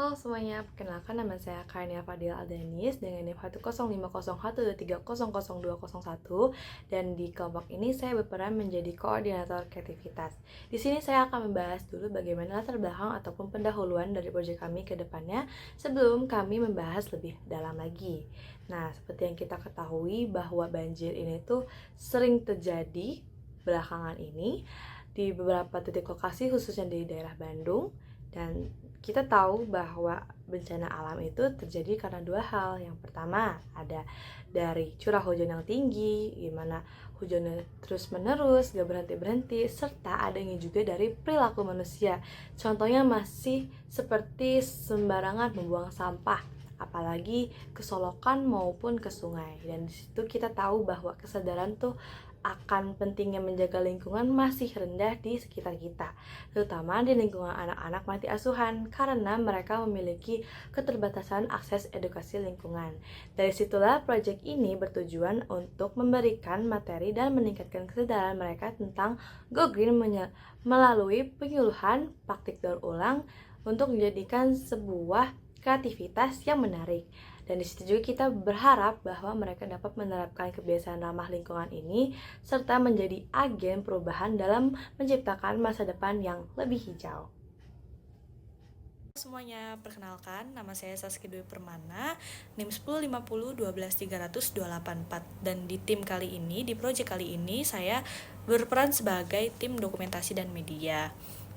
Halo semuanya, perkenalkan nama saya Karnia Fadil Aldanis dengan NIM 1050123000201 dan di kelompok ini saya berperan menjadi koordinator kreativitas. Di sini saya akan membahas dulu bagaimana latar belakang ataupun pendahuluan dari proyek kami ke depannya sebelum kami membahas lebih dalam lagi. Nah, seperti yang kita ketahui bahwa banjir ini tuh sering terjadi belakangan ini di beberapa titik lokasi khususnya di daerah Bandung. Dan kita tahu bahwa bencana alam itu terjadi karena dua hal. Yang pertama ada dari curah hujan yang tinggi, gimana hujannya terus menerus, gak berhenti-berhenti, serta adanya juga dari perilaku manusia. Contohnya masih seperti sembarangan membuang sampah, apalagi ke solokan maupun ke sungai. Dan disitu kita tahu bahwa kesadaran tuh akan pentingnya menjaga lingkungan masih rendah di sekitar kita, terutama di lingkungan anak-anak panti asuhan karena mereka memiliki keterbatasan akses edukasi lingkungan. Dari situlah proyek ini bertujuan untuk memberikan materi dan meningkatkan kesadaran mereka tentang Go Green melalui penyuluhan praktik daur ulang untuk menjadikan sebuah kreativitas yang menarik. Dan disitu juga kita berharap bahwa mereka dapat menerapkan kebiasaan ramah lingkungan ini serta menjadi agen perubahan dalam menciptakan masa depan yang lebih hijau. Semuanya, perkenalkan, nama saya Saskia Dwi Permana, NIM 1050121300284. Dan di tim kali ini, di proyek kali ini, saya berperan sebagai tim dokumentasi dan media.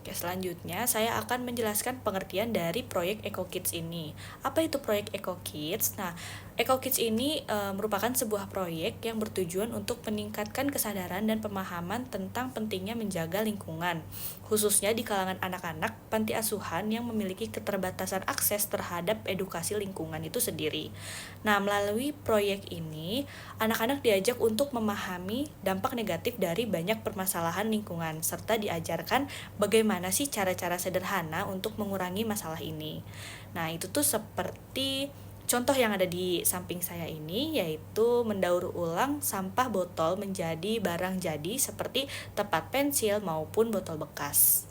Oke, selanjutnya saya akan menjelaskan pengertian dari proyek Eco Kids ini. Apa itu proyek Eco Kids? Nah, Eco Kids ini merupakan sebuah proyek yang bertujuan untuk meningkatkan kesadaran dan pemahaman tentang pentingnya menjaga lingkungan, khususnya di kalangan anak-anak panti asuhan yang memiliki keterbatasan akses terhadap edukasi lingkungan itu sendiri. Nah, melalui proyek ini, anak-anak diajak untuk memahami dampak negatif dari banyak permasalahan lingkungan, serta diajarkan bagaimana sih cara-cara sederhana untuk mengurangi masalah ini. Nah, itu tuh seperti contoh yang ada di samping saya ini, yaitu mendaur ulang sampah botol menjadi barang jadi seperti tempat pensil maupun botol bekas.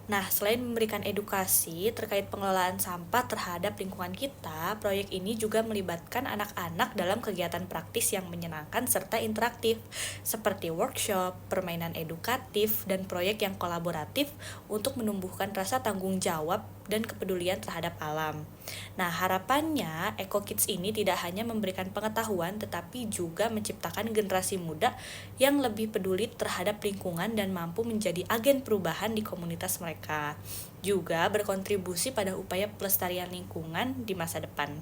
Nah, selain memberikan edukasi terkait pengelolaan sampah terhadap lingkungan kita, proyek ini juga melibatkan anak-anak dalam kegiatan praktis yang menyenangkan serta interaktif, seperti workshop, permainan edukatif, dan proyek yang kolaboratif untuk menumbuhkan rasa tanggung jawab dan kepedulian terhadap alam. Nah, harapannya Eco Kids ini tidak hanya memberikan pengetahuan, tetapi juga menciptakan generasi muda yang lebih peduli terhadap lingkungan dan mampu menjadi agen perubahan di komunitas mereka. Juga berkontribusi pada upaya pelestarian lingkungan di masa depan.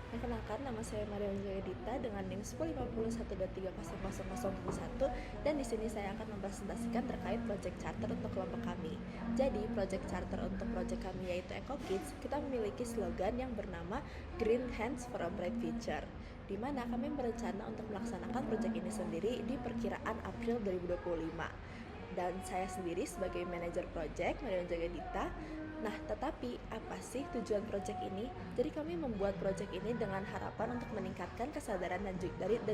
Perkenalkan, nama saya Maria Dita dengan NIM 10512130001 dan di sini saya akan mempresentasikan terkait Project Charter untuk kelompok kami. Jadi, Project Charter untuk project kami yaitu Eco Kids, kita memiliki slogan yang bernama Green Hands for a Bright Future, di mana kami berencana untuk melaksanakan proyek ini sendiri di perkiraan April 2025. Dan saya sendiri sebagai manajer project, Maria Dita. Nah, tetapi apa sih tujuan proyek ini? Jadi kami membuat proyek ini dengan harapan untuk meningkatkan kesadaran dan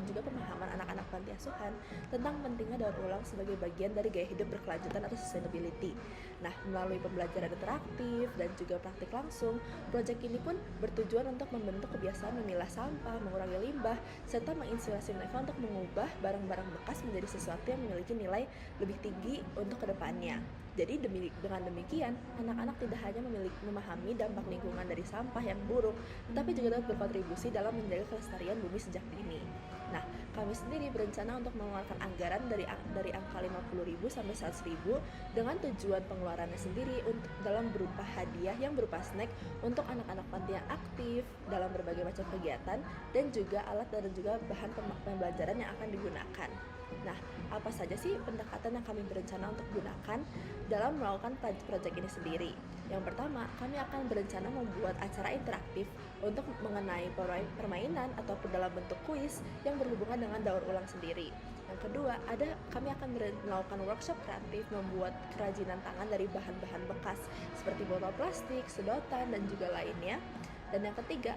juga pemahaman anak-anak panti asuhan tentang pentingnya daur ulang sebagai bagian dari gaya hidup berkelanjutan atau sustainability. Nah, melalui pembelajaran interaktif dan juga praktik langsung, proyek ini pun bertujuan untuk membentuk kebiasaan memilah sampah, mengurangi limbah, serta menginspirasi mereka untuk mengubah barang-barang bekas menjadi sesuatu yang memiliki nilai lebih tinggi untuk kedepannya. Jadi dengan demikian, anak-anak tidak hanya memahami dampak lingkungan dari sampah yang buruk, tetapi juga dapat berkontribusi dalam menjaga kelestarian bumi sejak dini. Nah, kami sendiri berencana untuk mengeluarkan anggaran dari angka 50.000 sampai 100.000 dengan tujuan pengeluarannya sendiri untuk dalam berupa hadiah yang berupa snack untuk anak-anak panti yang aktif dalam berbagai macam kegiatan dan juga alat dan juga bahan pembelajaran yang akan digunakan. Nah, apa saja sih pendekatan yang kami berencana untuk gunakan dalam melakukan proyek ini sendiri? Yang pertama, kami akan berencana membuat acara interaktif untuk mengenai permainan ataupun dalam bentuk kuis yang berhubungan dengan daur ulang sendiri. Yang kedua, kami akan melakukan workshop kreatif membuat kerajinan tangan dari bahan-bahan bekas seperti botol plastik, sedotan, dan juga lainnya. Dan yang ketiga,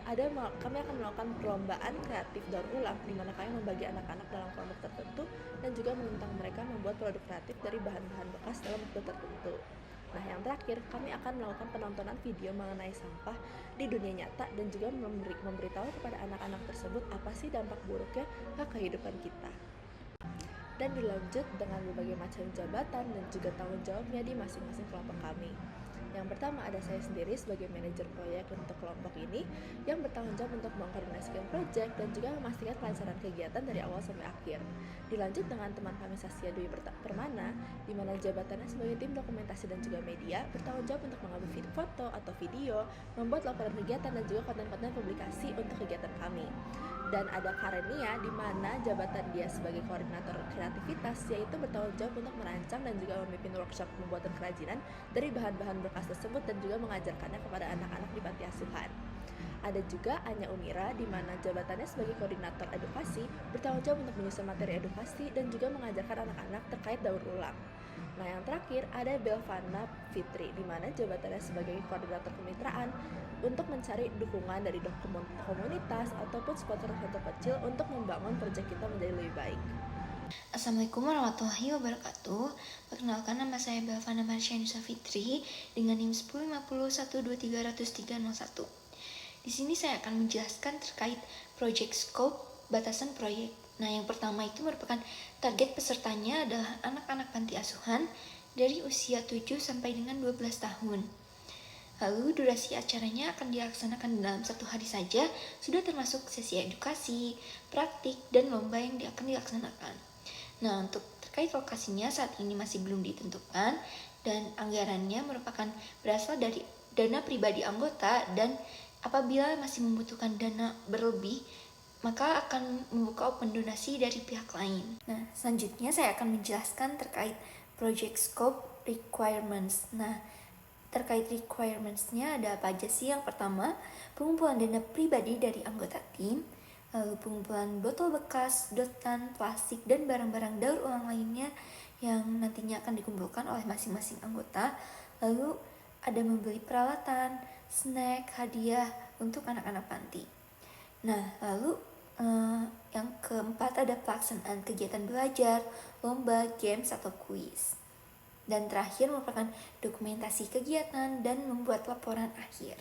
kami akan melakukan perlombaan kreatif daur ulang di mana kami membagi anak-anak dalam kelompok tertentu dan juga menentang mereka membuat produk kreatif dari bahan-bahan bekas dalam waktu tertentu. Nah, yang terakhir, kami akan melakukan penontonan video mengenai sampah di dunia nyata dan juga memberitahu kepada anak-anak tersebut apa sih dampak buruknya ke kehidupan kita. Dan dilanjut dengan berbagai macam jabatan dan juga tanggung jawabnya di masing-masing kelompok kami. Yang pertama ada saya sendiri sebagai manajer proyek untuk kelompok ini yang bertanggung jawab untuk mengkoordinasikan proyek dan juga memastikan kelancaran kegiatan dari awal sampai akhir. Dilanjut dengan teman kami Saskia Dwi Permana, di mana jabatannya sebagai tim dokumentasi dan juga media bertanggung jawab untuk mengambil foto atau video, membuat laporan kegiatan dan juga konten-konten publikasi untuk kegiatan kami. Dan ada Karenia, di mana jabatan dia sebagai koordinator kreativitas, yaitu bertanggung jawab untuk merancang dan juga memimpin workshop pembuatan kerajinan dari bahan-bahan bekas tersebut dan juga mengajarkannya kepada anak-anak di panti asuhan. Ada juga Anya Umira, di mana jabatannya sebagai koordinator edukasi bertanggung jawab untuk menyusun materi edukasi dan juga mengajarkan anak-anak terkait daur ulang. Nah, yang terakhir ada Belvana Fitri, di mana jabatannya sebagai koordinator kemitraan untuk mencari dukungan dari komunitas ataupun sponsor-sponsor kecil untuk membangun proyek kita menjadi lebih baik. Assalamualaikum warahmatullahi wabarakatuh. Perkenalkan, nama saya Belvana Marsyanusa Fitri dengan NIM 10512330301. Di sini saya akan menjelaskan terkait project scope, batasan proyek. Nah, yang pertama itu merupakan target pesertanya adalah anak-anak panti asuhan dari usia 7 sampai dengan 12 tahun. Lalu durasi acaranya akan dilaksanakan dalam 1 hari saja, sudah termasuk sesi edukasi, praktik, dan lomba yang akan dilaksanakan. Nah, untuk terkait lokasinya saat ini masih belum ditentukan dan anggarannya merupakan berasal dari dana pribadi anggota, dan apabila masih membutuhkan dana berlebih, maka akan membuka open donasi dari pihak lain. Nah, selanjutnya saya akan menjelaskan terkait project scope requirements. Nah, terkait requirements-nya ada apa aja sih? Yang pertama, pengumpulan dana pribadi dari anggota tim, lalu pengumpulan botol bekas, sedotan, plastik, dan barang-barang daur ulang lainnya yang nantinya akan dikumpulkan oleh masing-masing anggota. Lalu ada membeli peralatan, snack, hadiah untuk anak-anak panti. Nah, lalu yang keempat ada pelaksanaan kegiatan belajar, lomba, games, atau kuis. Dan terakhir merupakan dokumentasi kegiatan dan membuat laporan akhir.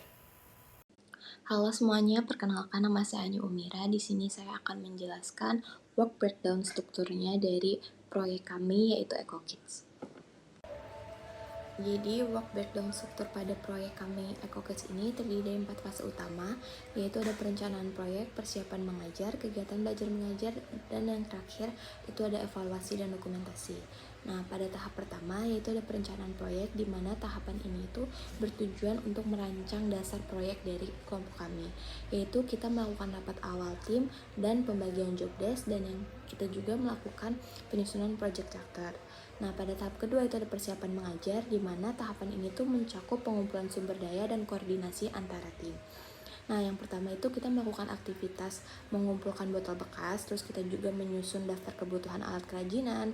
Halo semuanya, perkenalkan nama saya Anya Umira. Di sini saya akan menjelaskan work breakdown strukturnya dari proyek kami yaitu EcoKids. Jadi work breakdown struktur pada proyek kami EcoKids ini terdiri dari 4 fase utama, yaitu ada perencanaan proyek, persiapan mengajar, kegiatan belajar mengajar, dan yang terakhir itu ada evaluasi dan dokumentasi. Nah, pada tahap pertama yaitu ada perencanaan proyek, di mana tahapan ini itu bertujuan untuk merancang dasar proyek dari kelompok kami, yaitu kita melakukan rapat awal tim dan pembagian job desk, dan yang kita juga melakukan penyusunan project charter. Nah, pada tahap kedua itu ada persiapan mengajar, di mana tahapan ini tuh mencakup pengumpulan sumber daya dan koordinasi antara tim. Nah, yang pertama itu kita melakukan aktivitas mengumpulkan botol bekas, terus kita juga menyusun daftar kebutuhan alat kerajinan,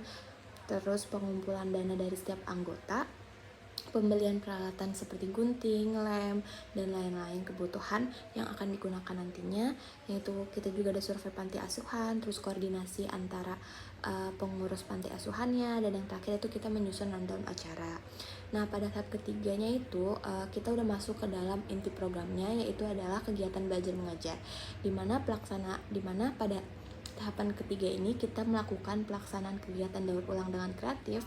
terus pengumpulan dana dari setiap anggota, pembelian peralatan seperti gunting, lem, dan lain-lain kebutuhan yang akan digunakan nantinya, yaitu kita juga ada survei panti asuhan, terus koordinasi antara pengurus panti asuhannya, dan yang terakhir itu kita menyusun rundown acara. Nah, pada tahap ketiganya itu kita udah masuk ke dalam inti programnya, yaitu adalah kegiatan belajar mengajar, dimana pada tahapan ketiga ini kita melakukan pelaksanaan kegiatan daur ulang dengan kreatif,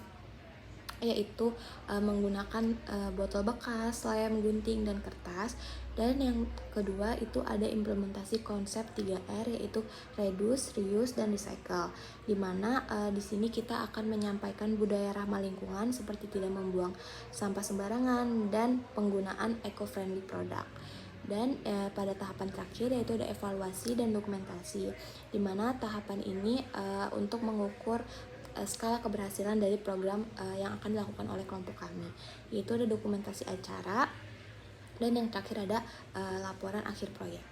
yaitu menggunakan botol bekas, lem, gunting, dan kertas. Dan yang kedua itu ada implementasi konsep 3R, yaitu reduce, reuse, dan recycle, dimana di sini kita akan menyampaikan budaya ramah lingkungan seperti tidak membuang sampah sembarangan dan penggunaan eco-friendly product. Dan pada tahapan terakhir yaitu ada evaluasi dan dokumentasi, dimana tahapan ini untuk mengukur skala keberhasilan dari program yang akan dilakukan oleh kelompok kami, yaitu ada dokumentasi acara, dan yang terakhir ada laporan akhir proyek.